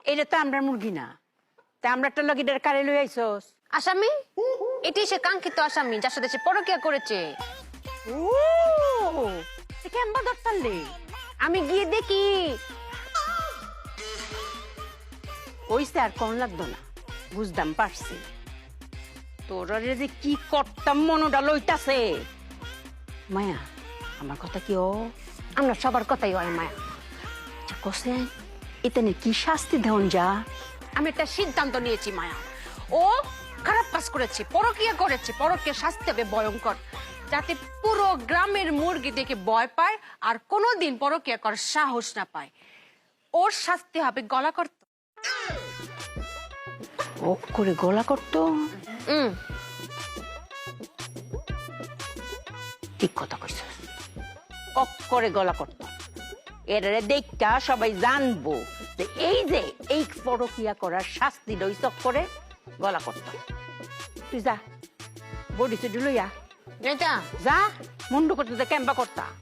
এটা তো আমরা মুরগি না, তা আমরা একটা লগিটার কারে লই আইছস। আসামি, এটাই সে কাঙ্ক্ষিত আসামি যার সাথে সে পরকীয়া করেছে। ও কেমবা ধরতালে? আমি গিয়ে দেখি। ওইসে আর কোন লাগতো না, বুঝতাম পারছি। তোরা যে কি করতাম মনোটা লইতাছে। মায়া, আমার কথা কি ও? আমরা সবার কথাই হয় মায়া। আচ্ছা কসে এখানে কি শাস্তি দেন যা? আমি একটা সিদ্ধান্ত নিয়েছি মায়া। ও খারাপ কাজ করেছে, পরকীয়া করেছে, পরকীয়া শাস্তি হবে ভয়ঙ্কর, যাতে পুরো গ্রামের মুরগি দেখে ভয় পায় আর কোনোদিন পরকীয়া করার সাহস না পায়। ওর শাস্তি হবে গলা করত। ও করে গলা করতো? ঠিক কথা কইছস, কক করে গলা করতো। এর দেখা সবাই জানবো যে এই পরকিয়া করার শাস্তি ওই করে গলা করতো। তুই যা বডি চুডি লইয়া এটা যা, মুন্ডু করতে কেম্বা করতা।